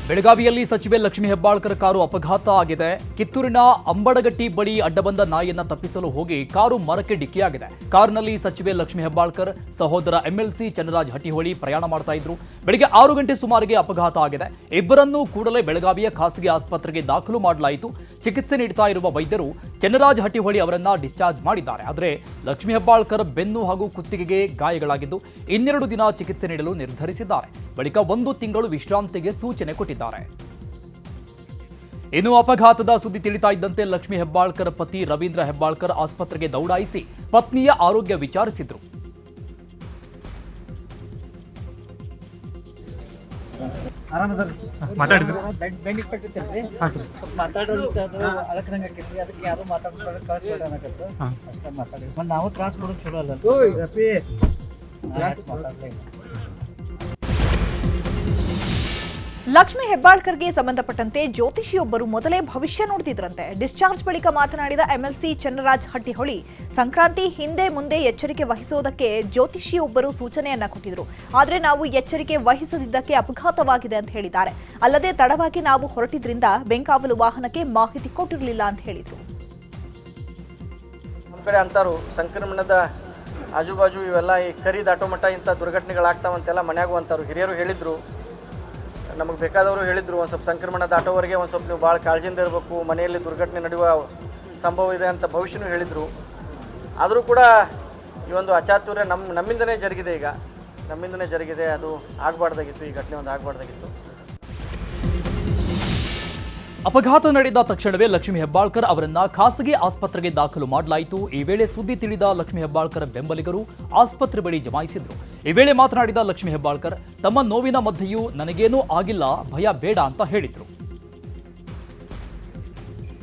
ಬೆಳಗಾವಿಯಲ್ಲಿ ಸಚಿವೆ ಲಕ್ಷ್ಮೀ ಹೆಬ್ಬಾಳ್ಕರ್ ಕಾರು ಅಪಘಾತ ಆಗಿದೆ. ಕಿತ್ತೂರಿನ ಅಂಬಡಗಟ್ಟಿ ಬಳಿ ಅಡ್ಡಬಂದ ನಾಯಿಯನ್ನ ತಪ್ಪಿಸಲು ಹೋಗಿ ಕಾರು ಮರಕ್ಕೆ ಡಿಕ್ಕಿಯಾಗಿದೆ. ಕಾರಿನಲ್ಲಿ ಸಚಿವೆ ಲಕ್ಷ್ಮೀ ಹೆಬ್ಬಾಳ್ಕರ್ ಸಹೋದರ ಎಂಎಲ್ಸಿ ಚನ್ನರಾಜ್ ಹಟ್ಟಿಹೊಳಿ ಪ್ರಯಾಣ ಮಾಡ್ತಾ ಇದ್ರು. ಬೆಳಗ್ಗೆ 6 ಗಂಟೆ ಸುಮಾರಿಗೆ ಅಪಘಾತ ಆಗಿದೆ. ಇಬ್ಬರನ್ನೂ ಕೂಡಲೇ ಬೆಳಗಾವಿಯ ಖಾಸಗಿ ಆಸ್ಪತ್ರೆಗೆ ದಾಖಲು ಮಾಡಲಾಯಿತು. ಚಿಕಿತ್ಸೆ ನೀಡುತ್ತಾ ಇರುವ ವೈದ್ಯರು ಚನ್ನರಾಜ್ ಹಟ್ಟಿಹೊಳಿ ಅವರನ್ನ ಡಿಸ್ಚಾರ್ಜ್ ಮಾಡಿದ್ದಾರೆ. ಆದರೆ ಲಕ್ಷ್ಮೀ ಹೆಬ್ಬಾಳ್ಕರ್ ಬೆನ್ನು ಹಾಗೂ ಕುತ್ತಿಗೆಗೆ ಗಾಯಗಳಾಗಿದ್ದು 2 ದಿನ ಚಿಕಿತ್ಸೆ ನೀಡಲು ನಿರ್ಧರಿಸಿದ್ದಾರೆ. ಬಳಿಕ 1 ತಿಂಗಳು ವಿಶ್ರಾಂತಿಗೆ ಸೂಚನೆ ಕೊಟ್ಟಿದ್ದಾರೆ. ಇನ್ನು ಅಪಘಾತದ ಸುದ್ದಿ ತಿಳಿತಾ ಇದ್ದಂತೆ ಲಕ್ಷ್ಮೀ ಹೆಬ್ಬಾಳ್ಕರ್ ಪತಿ ರವೀಂದ್ರ ಹೆಬ್ಬಾಳ್ಕರ್ ಆಸ್ಪತ್ರೆಗೆ ದೌಡಾಯಿಸಿ ಪತ್ನಿಯ ಆರೋಗ್ಯ ವಿಚಾರಿಸಿದ್ರು. ನಾವು ತ್ರಾಸ ಕೊಡೋದು ಚಲೋ ಅಲ್ಲ. ಲಕ್ಷ್ಮೀ ಹೆಬ್ಬಾಳ್ಕರ್ಗೆ ಸಂಬಂಧಪಟ್ಟಂತೆ ಜ್ಯೋತಿಷಿಯೊಬ್ಬರು ಮೊದಲೇ ಭವಿಷ್ಯ ನುಡಿದಿದ್ರಂತೆ. ಡಿಸ್ಚಾರ್ಜ್ ಬಳಿಕ ಮಾತನಾಡಿದ ಎಂಎಲ್ಸಿ ಚನ್ನರಾಜ್ ಹಟ್ಟಿಹೊಳಿ, ಸಂಕ್ರಾಂತಿ ಹಿಂದೆ ಮುಂದೆ ಎಚ್ಚರಿಕೆ ವಹಿಸುವುದಕ್ಕೆ ಜ್ಯೋತಿಷಿಯೊಬ್ಬರು ಸೂಚನೆಯನ್ನ ಕೊಟ್ಟಿದ್ರು. ಆದರೆ ನಾವು ಎಚ್ಚರಿಕೆ ವಹಿಸದಿದ್ದಕ್ಕೆ ಅಪಘಾತವಾಗಿದೆ ಅಂತ ಹೇಳಿದ್ದಾರೆ. ಅಲ್ಲದೆ ತಡವಾಗಿ ನಾವು ಹೊರಟಿದ್ರಿಂದ ಬೆಂಗಾವಲು ವಾಹನಕ್ಕೆ ಮಾಹಿತಿ ಕೊಟ್ಟಿರಲಿಲ್ಲ ಅಂತ ಹೇಳಿದ್ರು. ಒಂದು ಕಡೆ ಅಂತಾರು ಸಂಕ್ರಮಣದ ಆಜುಬಾಜು ಇವೆಲ್ಲ ಈ ಕರಿ ದಾಟೋ ಮಟ್ಟ ಇಂಥ ದುರ್ಘಟನೆಗಳಾಗ್ತಾವಂತೆಲ್ಲ ಮನ್ಯಾಗೂ ಅಂತಾರು. ಹಿರಿಯರು ಹೇಳಿದ್ರು, ನಮಗೆ ಬೇಕಾದವರು ಹೇಳಿದರು, ಒಂದು ಸ್ವಲ್ಪ ಸಂಕ್ರಮಣ ದಾಟೋವರೆಗೆ ಒಂದು ಸ್ವಲ್ಪ ನೀವು ಭಾಳ ಕಾಳಜಿಯಿಂದ ಇರಬೇಕು, ಮನೆಯಲ್ಲಿ ದುರ್ಘಟನೆ ನಡೆಯುವ ಸಂಭವ ಇದೆ ಅಂತ ಭವಿಷ್ಯನೂ ಹೇಳಿದರು. ಆದರೂ ಕೂಡ ಈ ಒಂದು ಅಚಾತುರ್ಯ ನಮ್ಮಿಂದನೇ ಜರುಗಿದೆ. ಈಗ ನಮ್ಮಿಂದನೇ ಜರುಗಿದೆ. ಅದು ಆಗಬಾರ್ದಾಗಿತ್ತು, ಈ ಘಟನೆ ಒಂದು ಆಗಬಾರ್ದಾಗಿತ್ತು. ಅಪಘಾತ ನಡೆದ ತಕ್ಷಣವೇ ಲಕ್ಷ್ಮೀ ಹೆಬ್ಬಾಳ್ಕರ್ ಅವರನ್ನ ಖಾಸಗಿ ಆಸ್ಪತ್ರೆಗೆ ದಾಖಲು ಮಾಡಲಾಯಿತು. ಈ ವೇಳೆ ಸುದ್ದಿ ತಿಳಿದ ಲಕ್ಷ್ಮೀ ಹೆಬ್ಬಾಳ್ಕರ್ ಬೆಂಬಲಿಗರು ಆಸ್ಪತ್ರೆ ಬಳಿ ಜಮಾಯಿಸಿದ್ರು. ಈ ವೇಳೆ ಮಾತನಾಡಿದ ಲಕ್ಷ್ಮೀ ಹೆಬ್ಬಾಳ್ಕರ್, ತಮ್ಮ ನೋವಿನ ಮಧ್ಯೆಯೂ ನನಗೇನೂ ಆಗಿಲ್ಲ, ಭಯ ಬೇಡ ಅಂತ ಹೇಳಿದ್ರು.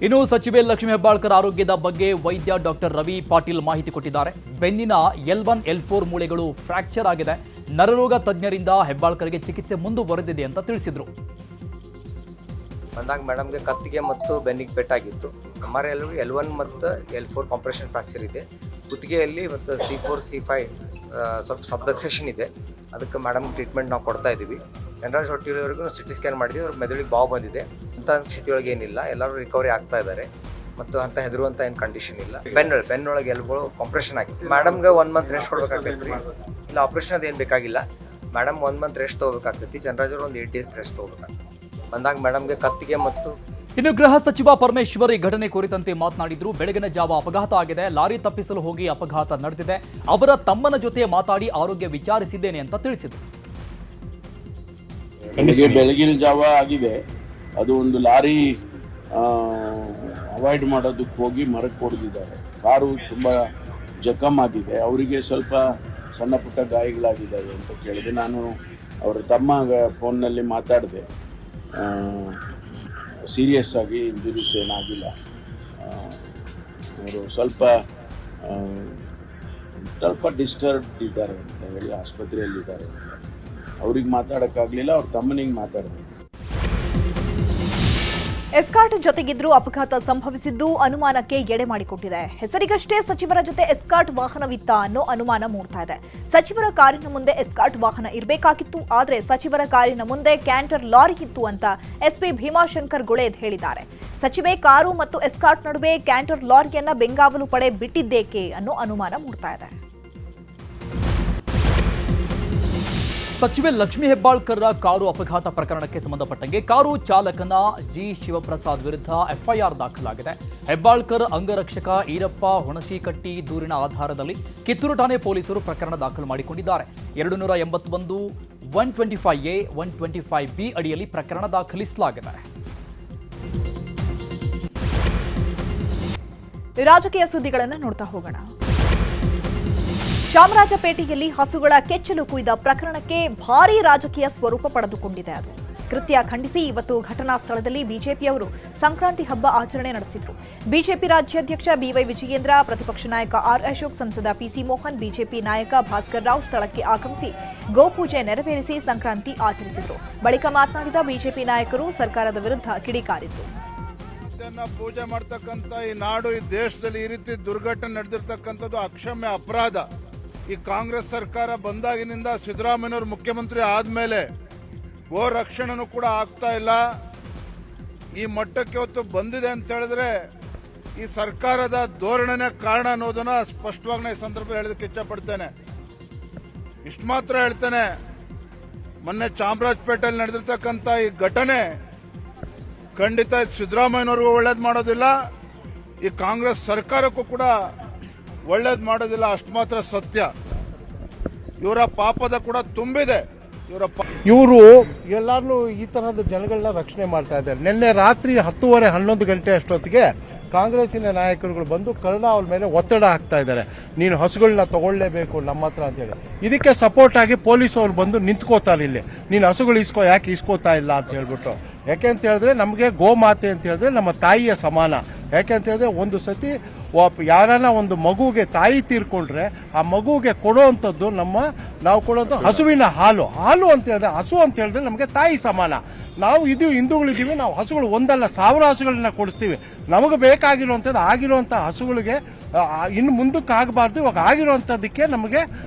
ಇನ್ನು ಸಚಿವೆ ಲಕ್ಷ್ಮೀ ಹೆಬ್ಬಾಳ್ಕರ್ ಆರೋಗ್ಯದ ಬಗ್ಗೆ ವೈದ್ಯ ಡಾಕ್ಟರ್ ರವಿ ಪಾಟೀಲ್ ಮಾಹಿತಿ ಕೊಟ್ಟಿದ್ದಾರೆ. ಬೆನ್ನಿನ L1, L4 ಮೂಳೆಗಳು ಫ್ರಾಕ್ಚರ್ ಆಗಿದೆ. ನರರೋಗ ತಜ್ಞರಿಂದ ಹೆಬ್ಬಾಳ್ಕರ್ಗೆ ಚಿಕಿತ್ಸೆ ಮುಂದುವರೆದಿದೆ ಅಂತ ತಿಳಿಸಿದ್ರು. ಬಂದಾಗ ಮೇಡಮ್ಗೆ ಕತ್ತಿಗೆ ಮತ್ತು ಬೆನ್ನಿಗೆ ಪೆಟ್ಟಾಗಿತ್ತು. ನಮ್ಮಲ್ಲಿ L1 ಮತ್ತು L4 ಕಾಂಪ್ರೆಷನ್ ಫ್ರಾಕ್ಚರ್ ಇದೆ. ಕುತ್ತಿಗೆಯಲ್ಲಿ ಮತ್ತು C4, C5 ಸ್ವಲ್ಪ ಸಬ್ಲಕ್ಸೇಷನ್ ಇದೆ. ಅದಕ್ಕೆ ಮೇಡಮ್ ಟ್ರೀಟ್ಮೆಂಟ್ ನಾವು ಕೊಡ್ತಾ ಇದ್ದೀವಿ. ಚನ್ನರಾಜ್ ಹಟ್ಟಿಯವರೆಗೂ CT ಸ್ಕ್ಯಾನ್ ಮಾಡಿದ್ವಿ. ಅವ್ರ ಮೆದುಳಿಗೆ ಬಾವು ಬಂದಿದೆ. ಅಂಥ ಸ್ಥಿತಿಯೊಳಗೆ ಏನಿಲ್ಲ, ಎಲ್ಲರೂ ರಿಕವರಿ ಆಗ್ತಾ ಇದ್ದಾರೆ ಮತ್ತು ಅಂತ ಹೆದರುವಂಥ ಏನು ಕಂಡೀಷನ್ ಇಲ್ಲ. ಬೆನ್ನೊಳಗೆ ಎಲ್ಗಳು ಕಾಂಪ್ರೆಷನ್ ಆಗಿದೆ. ಮೇಡಮ್ಗೆ 1 ಮಂತ್ ರೆಸ್ಟ್ ಕೊಡ್ಬೇಕಾಗ್ತೈತಿ. ಇಲ್ಲ ಆಪ್ರೇಷನ್ ಅದೇನು ಬೇಕಾಗಿಲ್ಲ. ಮೇಡಮ್ 1 ಮಂತ್ ರೆಸ್ಟ್ ತೊಗೋಬೇಕಾಗ್ತೈತಿ. ಚನ್ನರಾಜ್ ಅವರು ಒಂದು 8 ಡೇಸ್ ರೆಸ್ಟ್ ತೊಗೋಬೇಕಾಗ್ತೈತಿ. ಬಂದಾಗ ಮೇಡಮ್ಗೆ ಕತ್ತಿಗೆ ಮತ್ತು ಇನ್ನು ಗೃಹ ಸಚಿವ ಪರಮೇಶ್ವರ್ ಈ ಘಟನೆ ಕುರಿತಂತೆ ಮಾತನಾಡಿದ್ರು. ಬೆಳಗಿನ ಜಾವ ಅಪಘಾತ ಆಗಿದೆ. ಲಾರಿ ತಪ್ಪಿಸಲು ಹೋಗಿ ಅಪಘಾತ ನಡೆದಿದೆ. ಅವರ ತಮ್ಮನ ಜೊತೆ ಮಾತಾಡಿ ಆರೋಗ್ಯ ವಿಚಾರಿಸಿದ್ದೇನೆ ಅಂತ ತಿಳಿಸಿದರು. ಬೆಳಗಿನ ಜಾವ ಆಗಿದೆ. ಅದು ಒಂದು ಲಾರಿ ಅವಾಯ್ಡ್ ಮಾಡೋದಕ್ಕೆ ಹೋಗಿ ಮರಕ್ಕೆ ಹೊಡೆದಿದ್ದಾರೆ. ಕಾರು ತುಂಬ ಜಖಮ್ ಆಗಿದೆ. ಅವರಿಗೆ ಸ್ವಲ್ಪ ಸಣ್ಣ ಪುಟ್ಟ ಗಾಯಗಳಾಗಿದ್ದಾವೆ ಅಂತ ಕೇಳಿದೆ. ನಾನು ಅವರ ತಮ್ಮ ಫೋನ್ನಲ್ಲಿ ಮಾತಾಡಿದೆ. ಸೀರಿಯಸ್ ಆಗಿ ಇಂಜುರೀಸ್ ಏನಾಗಿಲ್ಲ. ಅವರು ಸ್ವಲ್ಪ ಡಿಸ್ಟರ್ಬ್ ಇದ್ದಾರೆ ಅಂತ ಹೇಳಿ ಆಸ್ಪತ್ರೆಯಲ್ಲಿದ್ದಾರೆ. ಅವ್ರಿಗೆ ಮಾತಾಡೋಕ್ಕಾಗಲಿಲ್ಲ. ಅವ್ರ ತಮ್ಮನಿಗೆ ಮಾತಾಡಿದೆ. ಎಸ್ಕಾರ್ಟ್ ಜೊತೆಗಿದ್ರೂ ಅಪಘಾತ ಸಂಭವಿಸಿದ್ದು ಅನುಮಾನಕ್ಕೆ ಎಡೆ ಮಾಡಿಕೊಟ್ಟಿದೆ. ಹೆಸರಿಗಷ್ಟೇ ಸಚಿವರ ಜೊತೆ ಎಸ್ಕಾರ್ಟ್ ವಾಹನವಿತ್ತ ಅನ್ನೋ ಅನುಮಾನ ಮೂಡ್ತಾ ಇದೆ. ಸಚಿವರ ಕಾರಿನ ಮುಂದೆ ಎಸ್ಕಾರ್ಟ್ ವಾಹನ ಇರಬೇಕಾಗಿತ್ತು, ಆದರೆ ಸಚಿವರ ಕಾರಿನ ಮುಂದೆ ಕ್ಯಾಂಟರ್ ಲಾರಿ ಇತ್ತು ಅಂತ ಎಸ್ಪಿ ಭೀಮಾಶಂಕರ್ ಗುಳೇದ್ ಹೇಳಿದ್ದಾರೆ. ಸಚಿವೆ ಕಾರು ಮತ್ತು ಎಸ್ಕಾರ್ಟ್ ನಡುವೆ ಕ್ಯಾಂಟರ್ ಲಾರಿಯನ್ನ ಬೆಂಗಾವಲು ಪಡೆ ಬಿಟ್ಟಿದ್ದೇಕೆ ಅನ್ನೋ ಅನುಮಾನ ಮೂಡ್ತಾ ಇದೆ. ಸಚಿವೆ ಲಕ್ಷ್ಮೀ ಹೆಬ್ಬಾಳ್ಕರ್ ಕಾರು ಅಪಘಾತ ಪ್ರಕರಣಕ್ಕೆ ಸಂಬಂಧಪಟ್ಟಂಗೆ ಕಾರು ಚಾಲಕನ ಜಿ ಶಿವಪ್ರಸಾದ್ ವಿರುದ್ಧ ಎಫ್ಐಆರ್ ದಾಖಲಾಗಿದೆ. ಹೆಬ್ಬಾಳ್ಕರ್ ಅಂಗರಕ್ಷಕ ಈರಪ್ಪ ಹುಣಶಿಕಟ್ಟಿ ದೂರಿನ ಆಧಾರದಲ್ಲಿ ಕಿತ್ತೂರು ಠಾಣೆ ಪೊಲೀಸರು ಪ್ರಕರಣ ದಾಖಲು ಮಾಡಿಕೊಂಡಿದ್ದಾರೆ. 281, 125A, 125B ಅಡಿಯಲ್ಲಿ ಪ್ರಕರಣ ದಾಖಲಿಸಲಾಗಿದೆ. ರಾಜಕೀಯ ಸುದ್ದಿಗಳನ್ನು ನೋಡ್ತಾ ಹೋಗೋಣ. ಚಾಮರಾಜಪೇಟೆಯಲ್ಲಿ ಹಸುಗಳ ಕೆಚ್ಚಲು ಕುಯ್ದ ಪ್ರಕರಣಕ್ಕೆ ಭಾರೀ ರಾಜಕೀಯ ಸ್ವರೂಪ ಪಡೆದುಕೊಂಡಿದೆ. ಅದು ಕೃತ್ಯ ಖಂಡಿಸಿ ಇವತ್ತು ಘಟನಾ ಸ್ಥಳದಲ್ಲಿ ಬಿಜೆಪಿಯವರು ಸಂಕ್ರಾಂತಿ ಹಬ್ಬ ಆಚರಣೆ ನಡೆಸಿದರು. ಬಿಜೆಪಿ ರಾಜ್ಯಾಧ್ಯಕ್ಷ ಬಿವೈ ವಿಜಯೇಂದ್ರ, ಪ್ರತಿಪಕ್ಷ ನಾಯಕ ಆರ್ ಅಶೋಕ್, ಸಂಸದ ಪಿಸಿ ಮೋಹನ್, ಬಿಜೆಪಿ ನಾಯಕ ಭಾಸ್ಕರ್ ರಾವ್ ಸ್ಥಳಕ್ಕೆ ಆಗಮಿಸಿ ಗೋಪೂಜೆ ನೆರವೇರಿಸಿ ಸಂಕ್ರಾಂತಿ ಆಚರಿಸಿದರು. ಬಳಿಕ ಮಾತನಾಡಿದ ಬಿಜೆಪಿ ನಾಯಕರು ಸರ್ಕಾರದ ವಿರುದ್ಧ ಕಿಡಿಕಾರಿದ್ರು. ಪೂಜೆ ಮಾಡ್ತಕ್ಕಂಥ ಈ ನಾಡು, ಈ ದೇಶದಲ್ಲಿ ಈ ರೀತಿ ದುರ್ಘಟನೆ ನಡೆದಿರ್ತಕ್ಕಂಥದ್ದು ಅಕ್ಷಮ್ಯ ಅಪರಾಧ. ಈ ಕಾಂಗ್ರೆಸ್ ಸರ್ಕಾರ ಬಂದಾಗಿನಿಂದ ಸಿದ್ದರಾಮಯ್ಯನವರು ಮುಖ್ಯಮಂತ್ರಿ ಆದಮೇಲೆ ಗೋ ರಕ್ಷಣೆನೂ ಕೂಡ ಆಗ್ತಾ ಇಲ್ಲ. ಈ ಮಟ್ಟಕ್ಕೆ ಹೊತ್ತು ಬಂದಿದೆ ಅಂತ ಹೇಳಿದ್ರೆ ಈ ಸರ್ಕಾರದ ಧೋರಣೆನೇ ಕಾರಣ ಅನ್ನೋದನ್ನ ಸ್ಪಷ್ಟವಾಗಿ ಈ ಸಂದರ್ಭದಲ್ಲಿ ಹೇಳೋದಕ್ಕೆ ಇಷ್ಟಪಡ್ತೇನೆ. ಇಷ್ಟು ಮಾತ್ರ ಹೇಳ್ತೇನೆ, ಮೊನ್ನೆ ಚಾಮರಾಜಪೇಟೆಯಲ್ಲಿ ನಡೆದಿರ್ತಕ್ಕಂಥ ಈ ಘಟನೆ ಖಂಡಿತ ಸಿದ್ದರಾಮಯ್ಯನವ್ರಿಗೂ ಒಳ್ಳೇದು ಮಾಡೋದಿಲ್ಲ, ಈ ಕಾಂಗ್ರೆಸ್ ಸರ್ಕಾರಕ್ಕೂ ಕೂಡ ಒಳ್ಳೇದು ಮಾಡೋದಿಲ್ಲ. ಅಷ್ಟು ಮಾತ್ರ ಸತ್ಯ. ಇವರ ಪಾಪದ ಕೂಡ ತುಂಬಿದೆ. ಇವರು ಎಲ್ಲಾರನ್ನೂ ಈ ತರಹದ ಜನಗಳನ್ನ ರಕ್ಷಣೆ ಮಾಡ್ತಾ ಇದ್ದಾರೆ. ನಿನ್ನೆ ರಾತ್ರಿ 10:30-11 ಗಂಟೆ ಅಷ್ಟೊತ್ತಿಗೆ ಕಾಂಗ್ರೆಸ್ಸಿನ ನಾಯಕರುಗಳು ಬಂದು ಕರುಣಾ ಮೇಲೆ ಒತ್ತಡ ಹಾಕ್ತಾ ಇದ್ದಾರೆ, ನೀನು ಹಸುಗಳನ್ನ ತಗೊಳ್ಳೇಬೇಕು ನಮ್ಮ ಹತ್ರ ಅಂತೇಳಿ. ಇದಕ್ಕೆ ಸಪೋರ್ಟ್ ಆಗಿ ಪೊಲೀಸ್ ಅವ್ರು ಬಂದು ನಿಂತ್ಕೋತಾರೆ ಇಲ್ಲಿ, ನೀನು ಹಸುಗಳು ಯಾಕೆ ಇಸ್ಕೋತಾ ಇಲ್ಲ ಅಂತ ಹೇಳ್ಬಿಟ್ಟು. ಯಾಕೆ ಅಂತ ಹೇಳಿದ್ರೆ ನಮಗೆ ಗೋಮಾತೆ ಅಂತ ಹೇಳಿದ್ರೆ ನಮ್ಮ ತಾಯಿಯ ಸಮಾನ. ಯಾಕೆ ಅಂತ ಹೇಳಿದ್ರೆ ಒಂದು ಸತಿ ಯಾರನ್ನ ಒಂದು ಮಗುವಿಗೆ ತಾಯಿ ತೀರ್ಕೊಂಡ್ರೆ ಆ ಮಗುವಿಗೆ ಕೊಡೋವಂಥದ್ದು ನಾವು ಕೊಡೋದು ಹಸುವಿನ ಹಾಲು ಅಂತ ಹೇಳಿದ್ರೆ, ಹಸು ಅಂತ ಹೇಳಿದ್ರೆ ನಮಗೆ ತಾಯಿ ಸಮಾನ. ನಾವು ಹಿಂದೂಗಳಿದ್ದೀವಿ, ನಾವು ಹಸುಗಳು ಒಂದಲ್ಲ 1000 ಹಸುಗಳನ್ನ ಕೊಡಿಸ್ತೀವಿ. ನಮಗೆ ಬೇಕಾಗಿರುವಂಥದ್ದು ಆಗಿರುವಂಥ ಹಸುಗಳಿಗೆ ಇನ್ನು ಮುಂದಕ್ಕೆ ಆಗಬಾರ್ದು. ಇವಾಗ ಆಗಿರುವಂಥದ್ದಕ್ಕೆ ನಮಗೆ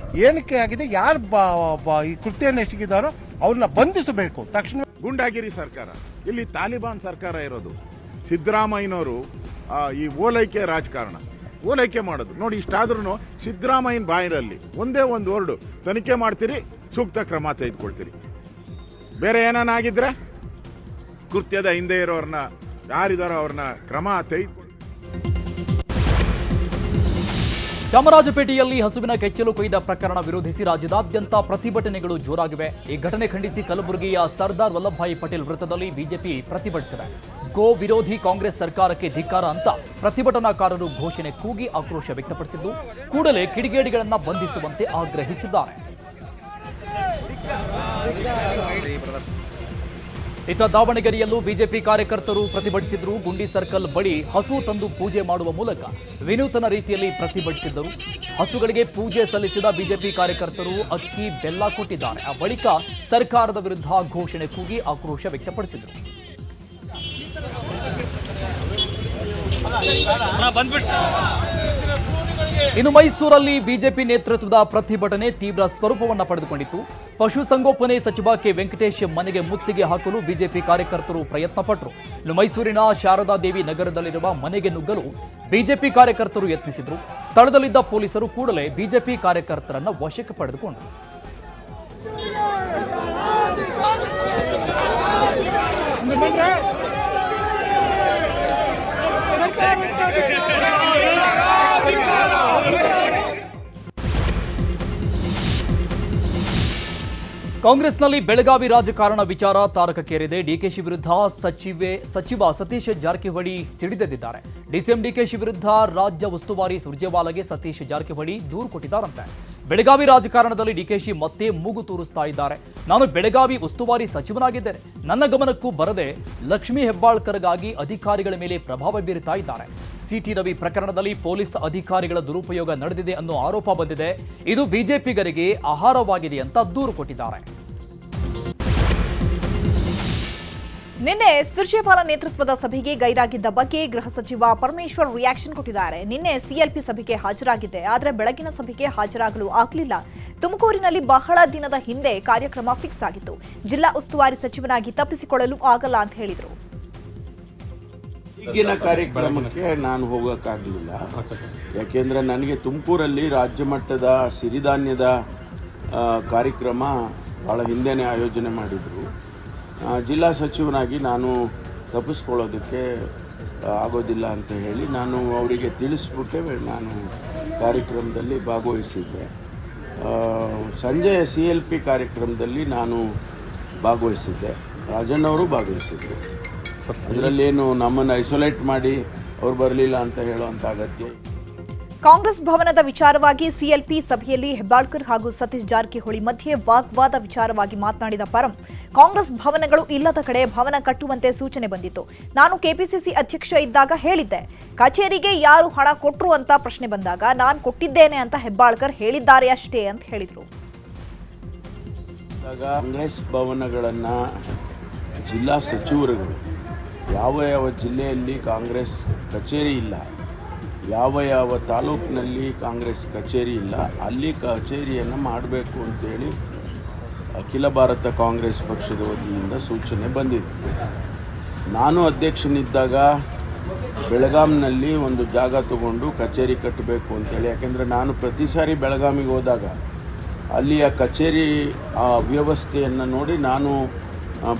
ಏನಕ್ಕೆ ಆಗಿದೆ, ಯಾರು ಈ ಕೃತ್ಯನ ಎಸಗಿದಾರೋ ಅವ್ರನ್ನ ಬಂಧಿಸಬೇಕು ತಕ್ಷಣ. ಗೂಂಡಾಗಿರಿ ಸರ್ಕಾರ, ಇಲ್ಲಿ ತಾಲಿಬಾನ್ ಸರ್ಕಾರ ಇರೋದು. ಸಿದ್ದರಾಮಯ್ಯನವರು ಈ ಓಲೈಕೆ ರಾಜಕಾರಣ ಓಲೈಕೆ ಮಾಡೋದು ನೋಡಿ. ಇಷ್ಟಾದ್ರೂ ಸಿದ್ದರಾಮಯ್ಯನ ಬಾಯಿನಲ್ಲಿ ಒಂದೇ ಒಂದು ವರ್ಡು, ತನಿಖೆ ಮಾಡ್ತೀರಿ, ಸೂಕ್ತ ಕ್ರಮ ತೆಗೆದುಕೊಳ್ತೀರಿ. ಬೇರೆ ಏನಾಗಿದ್ರೆ ಕೃತ್ಯದ ಹಿಂದೆ ಇರೋರನ್ನ ಯಾರಿದಾರೋ ಅವ್ರನ್ನ ಕ್ರಮ ತೆಗೆದುಕೊಳ್ತೀರಿ. ಚಾಮರಾಜಪೇಟೆಯಲ್ಲಿ ಹಸುವಿನ ಕೆಚ್ಚಲು ಕೊಯ್ದ ಪ್ರಕರಣ ವಿರೋಧಿಸಿ ರಾಜ್ಯದಾದ್ಯಂತ ಪ್ರತಿಭಟನೆಗಳು ಜೋರಾಗಿವೆ. ಈ ಘಟನೆ ಖಂಡಿಸಿ ಕಲಬುರಗಿಯ ಸರ್ದಾರ್ ವಲ್ಲಭಭಾಯಿ ಪಟೇಲ್ ವೃತ್ತದಲ್ಲಿ ಬಿಜೆಪಿ ಪ್ರತಿಭಟಿಸಿದೆ. ಗೋ ವಿರೋಧಿ ಕಾಂಗ್ರೆಸ್ ಸರ್ಕಾರಕ್ಕೆ ಧಿಕ್ಕಾರ ಅಂತ ಪ್ರತಿಭಟನಾಕಾರರು ಘೋಷಣೆ ಕೂಗಿ ಆಕ್ರೋಶ ವ್ಯಕ್ತಪಡಿಸಿದ್ದು, ಕೂಡಲೇ ಕಿಡಿಗೇಡಿಗಳನ್ನು ಬಂಧಿಸುವಂತೆ ಆಗ್ರಹಿಸಿದ್ದಾರೆ. ಇತ್ತ ದಾವಣಗೆರೆಯಲ್ಲೂ ಬಿಜೆಪಿ ಕಾರ್ಯಕರ್ತರು ಪ್ರತಿಭಟಿಸಿದ್ರು. ಗುಂಡಿ ಸರ್ಕಲ್ ಬಳಿ ಹಸು ತಂದು ಪೂಜೆ ಮಾಡುವ ಮೂಲಕ ವಿನೂತನ ರೀತಿಯಲ್ಲಿ ಪ್ರತಿಭಟಿಸಿದ್ದರು. ಹಸುಗಳಿಗೆ ಪೂಜೆ ಸಲ್ಲಿಸಿದ ಬಿಜೆಪಿ ಕಾರ್ಯಕರ್ತರು ಅಕ್ಕಿ ಬೆಲ್ಲ ಕೊಟ್ಟಿದ್ದಾರೆ. ಆ ಬಳಿಕ ಸರ್ಕಾರದ ವಿರುದ್ಧ ಘೋಷಣೆ ಕೂಗಿ ಆಕ್ರೋಶ ವ್ಯಕ್ತಪಡಿಸಿದರು. ಇನ್ನು ಮೈಸೂರಲ್ಲಿ ಬಿಜೆಪಿ ನೇತೃತ್ವದ ಪ್ರತಿಭಟನೆ ತೀವ್ರ ಸ್ವರೂಪವನ್ನು ಪಡೆದುಕೊಂಡಿತ್ತು. ಪಶುಸಂಗೋಪನೆ ಸಚಿವ ಕೆ ವೆಂಕಟೇಶ್ ಮನೆಗೆ ಮುತ್ತಿಗೆ ಹಾಕಲು ಬಿಜೆಪಿ ಕಾರ್ಯಕರ್ತರು ಪ್ರಯತ್ನ ಪಟ್ಟರು. ಇನ್ನು ಮೈಸೂರಿನ ಶಾರದಾದೇವಿ ನಗರದಲ್ಲಿರುವ ಮನೆಗೆ ನುಗ್ಗಲು ಬಿಜೆಪಿ ಕಾರ್ಯಕರ್ತರು ಯತ್ನಿಸಿದ್ರು. ಸ್ಥಳದಲ್ಲಿದ್ದ ಪೊಲೀಸರು ಕೂಡಲೇ ಬಿಜೆಪಿ ಕಾರ್ಯಕರ್ತರನ್ನು ವಶಕ್ಕೆ ಪಡೆದುಕೊಂಡರು. ಕಾಂಗ್ರೆಸ್ನಲ್ಲಿ ಬೆಳಗಾವಿ ರಾಜಕಾರಣ ವಿಚಾರ ತಾರಕಕ್ಕೇರಿದೆ. ಡಿಕೆಶಿ ವಿರುದ್ಧ ಸಚಿವ ಸತೀಶ್ ಜಾರಕಿಹೊಳಿ ಸಿಡಿದೆದ್ದಿದ್ದಾರೆ. ಡಿಸಿಎಂ ಡಿಕೆಶಿ ವಿರುದ್ಧ ರಾಜ್ಯ ಉಸ್ತುವಾರಿ ಸುರ್ಜೇವಾಲಾಗೆ ಸತೀಶ್ ಜಾರಕಿಹೊಳಿ ದೂರು ಕೊಟ್ಟಿದ್ದಾರಂತೆ. ಬೆಳಗಾವಿ ರಾಜಕಾರಣದಲ್ಲಿ ಡಿಕೆಶಿ ಮತ್ತೆ ಮೂಗು ತೂರಿಸ್ತಾ ಇದ್ದಾರೆ. ನಾನು ಬೆಳಗಾವಿ ಉಸ್ತುವಾರಿ ಸಚಿವನಾಗಿದ್ದೇನೆ, ನನ್ನ ಗಮನಕ್ಕೂ ಬರದೆ ಲಕ್ಷ್ಮೀ ಹೆಬ್ಬಾಳ್ಕರ್ಗಾಗಿ ಅಧಿಕಾರಿಗಳ ಮೇಲೆ ಪ್ರಭಾವ ಬೀರುತ್ತಾ ಇದ್ದಾರೆ. ಸಿಟಿ ರವಿ ಪ್ರಕರಣದಲ್ಲಿ ಪೊಲೀಸ್ ಅಧಿಕಾರಿಗಳ ದುರುಪಯೋಗ ನಡೆದಿದೆ ಅನ್ನೋ ಆರೋಪ ಬಂದಿದೆ. ಇದು ಬಿಜೆಪಿಗರಿಗೆ ಆಹಾರವಾಗಿದೆ ಅಂತ ದೂರು ಕೊಟ್ಟಿದ್ದಾರೆ. ನಿನ್ನೆ ಸುರ್ಜೇವಾಲಾ ನೇತೃತ್ವದ ಸಭೆಗೆ ಗೈರಾಗಿದ್ದ ಬಗ್ಗೆ ಗೃಹ ಸಚಿವ ಪರಮೇಶ್ವರ್ ರಿಯಾಕ್ಷನ್ ಕೊಟ್ಟಿದ್ದಾರೆ. ನಿನ್ನೆ ಸಿಎಲ್ಪಿ ಸಭೆಗೆ ಹಾಜರಾಗಿದ್ದೆ, ಆದರೆ ಬೆಳಗಿನ ಸಭೆಗೆ ಹಾಜರಾಗಲು ಆಗಲಿಲ್ಲ. ತುಮಕೂರಿನಲ್ಲಿ ಬಹಳ ದಿನದ ಹಿಂದೆ ಕಾರ್ಯಕ್ರಮ ಫಿಕ್ಸ್ ಆಗಿತ್ತು. ಜಿಲ್ಲಾ ಉಸ್ತುವಾರಿ ಸಚಿವನಾಗಿ ತಪ್ಪಿಸಿಕೊಳ್ಳಲು ಆಗಲ್ಲ ಅಂತ ಹೇಳಿದರು. ಈಗಿನ ಕಾರ್ಯಕ್ರಮಕ್ಕೆ ನಾನು ಹೋಗೋಕ್ಕಾಗಲಿಲ್ಲ, ಯಾಕೆಂದರೆ ನನಗೆ ತುಮಕೂರಲ್ಲಿ ರಾಜ್ಯ ಮಟ್ಟದ ಸಿರಿಧಾನ್ಯದ ಕಾರ್ಯಕ್ರಮ ಭಾಳ ಹಿಂದೆನೇ ಆಯೋಜನೆ ಮಾಡಿದರು. ಜಿಲ್ಲಾ ಸಚಿವನಾಗಿ ನಾನು ತಪ್ಪಿಸ್ಕೊಳ್ಳೋದಕ್ಕೆ ಆಗೋದಿಲ್ಲ ಅಂತ ಹೇಳಿ ನಾನು ಅವರಿಗೆ ತಿಳಿಸ್ಬಿಟ್ಟೆ ನಾನು ಕಾರ್ಯಕ್ರಮದಲ್ಲಿ ಭಾಗವಹಿಸಿದ್ದೆ. ಸಂಜೆ CLP ಕಾರ್ಯಕ್ರಮದಲ್ಲಿ ನಾನು ಭಾಗವಹಿಸಿದ್ದೆ, ರಾಜಣ್ಣವರು ಭಾಗವಹಿಸಿದ್ರು. ಅದರಲ್ಲೇನು ನಮ್ಮನ್ನು ಐಸೋಲೇಟ್ ಮಾಡಿ ಅವ್ರು ಬರಲಿಲ್ಲ ಅಂತ ಹೇಳುವಂಥ ಅಗತ್ಯ. ಕಾಂಗ್ರೆಸ್ ಭವನದ ವಿಚಾರವಾಗಿ ಸಿಎಲ್ಪಿ ಸಭೆಯಲ್ಲಿ ಹೆಬ್ಬಾಳ್ಕರ್ ಹಾಗೂ ಸತೀಶ್ ಜಾರಕಿಹೊಳಿ ಮಧ್ಯೆ ವಾಗ್ವಾದ ವಿಚಾರವಾಗಿ ಮಾತನಾಡಿದ ಪರಂ, ಕಾಂಗ್ರೆಸ್ ಭವನಗಳು ಇಲ್ಲದ ಕಡೆ ಭವನ ಕಟ್ಟುವಂತೆ ಸೂಚನೆ ಬಂದಿತ್ತು. ನಾನು ಕೆಪಿಸಿಸಿ ಅಧ್ಯಕ್ಷ ಇದ್ದಾಗ ಹೇಳಿದ್ದೆ. ಕಚೇರಿಗೆ ಯಾರು ಹಣ ಕೊಟ್ರು ಅಂತ ಪ್ರಶ್ನೆ ಬಂದಾಗ ನಾನು ಕೊಟ್ಟಿದ್ದೇನೆ ಅಂತ ಹೆಬ್ಬಾಳ್ಕರ್ ಹೇಳಿದ್ದಾರೆ ಅಷ್ಟೇ ಅಂತ ಹೇಳಿದರು. ಕಾಂಗ್ರೆಸ್ ಭವನಗಳನ್ನು ಜಿಲ್ಲಾ ಸಚಿವರುಗಳು ಯಾವ ಜಿಲ್ಲೆಯಲ್ಲಿ ಕಾಂಗ್ರೆಸ್ ಕಚೇರಿ ಇಲ್ಲ, ಯಾವ ತಾಲೂಕಿನಲ್ಲಿ ಕಾಂಗ್ರೆಸ್ ಕಚೇರಿ ಇಲ್ಲ, ಅಲ್ಲಿ ಕಚೇರಿಯನ್ನು ಮಾಡಬೇಕು ಅಂತೇಳಿ ಅಖಿಲ ಭಾರತ ಕಾಂಗ್ರೆಸ್ ಪಕ್ಷದ ವತಿಯಿಂದ ಸೂಚನೆ ಬಂದಿದೆ. ನಾನು ಅಧ್ಯಕ್ಷನಿದ್ದಾಗ ಬೆಳಗಾಂನಲ್ಲಿ ಒಂದು ಜಾಗ ತಗೊಂಡು ಕಚೇರಿ ಕಟ್ಟಬೇಕು ಅಂತೇಳಿ, ಯಾಕೆಂದರೆ ನಾನು ಪ್ರತಿ ಸಾರಿ ಬೆಳಗಾಮಿಗೆ ಹೋದಾಗ ಅಲ್ಲಿಯ ಕಚೇರಿ ವ್ಯವಸ್ಥೆಯನ್ನು ನೋಡಿ ನಾನು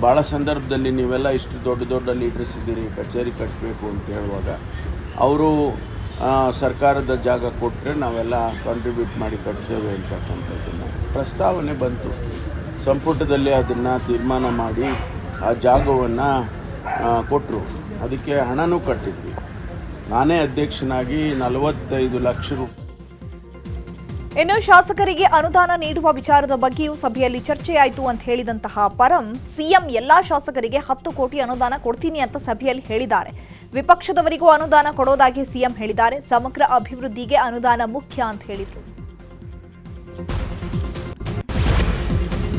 ಭಾಳ ಸಂದರ್ಭದಲ್ಲಿ ನೀವೆಲ್ಲ ಇಷ್ಟು ದೊಡ್ಡ ದೊಡ್ಡ ಲೀಡರ್ಸ್ ಇದ್ದೀರಿ, ಕಚೇರಿ ಕಟ್ಟಬೇಕು ಅಂತ ಹೇಳುವಾಗ ಅವರು ಸರ್ಕಾರದ ಜಾಗ ಕೊಟ್ಟರೆ ನಾವೆಲ್ಲ ಕಾಂಟ್ರಿಬ್ಯೂಟ್ ಮಾಡಿ ಕಟ್ತೇವೆ ಅಂತಕ್ಕಂಥದ್ದನ್ನು ಪ್ರಸ್ತಾವನೆ ಬಂತು. ಸಂಪುಟದಲ್ಲಿ ಅದನ್ನು ತೀರ್ಮಾನ ಮಾಡಿ ಆ ಜಾಗವನ್ನು ಕೊಟ್ಟರು. ಅದಕ್ಕೆ ಹಣನೂ ಕಟ್ಟಿದ್ವಿ. ನಾನೇ ಅಧ್ಯಕ್ಷನಾಗಿ 45 ಲಕ್ಷ ರೂಪಾಯಿ. ಇನ್ನು ಶಾಸಕರಿಗೆ ಅನುದಾನ ನೀಡುವ ವಿಚಾರದ ಬಗ್ಗೆಯೂ ಸಭೆಯಲ್ಲಿ ಚರ್ಚೆಯಾಯಿತು ಅಂತ ಹೇಳಿದಂತಹ ಪರಂ, ಸಿಎಂ ಎಲ್ಲಾ ಶಾಸಕರಿಗೆ 10 ಕೋಟಿ ಅನುದಾನ ಕೊಡ್ತೀನಿ ಅಂತ ಸಭೆಯಲ್ಲಿ ಹೇಳಿದ್ದಾರೆ. ವಿಪಕ್ಷದವರಿಗೂ ಅನುದಾನ ಕೊಡೋದಾಗಿ ಸಿಎಂ ಹೇಳಿದ್ದಾರೆ. ಸಮಗ್ರ ಅಭಿವೃದ್ಧಿಗೆ ಅನುದಾನ ಮುಖ್ಯ ಅಂತ ಹೇಳಿದರು.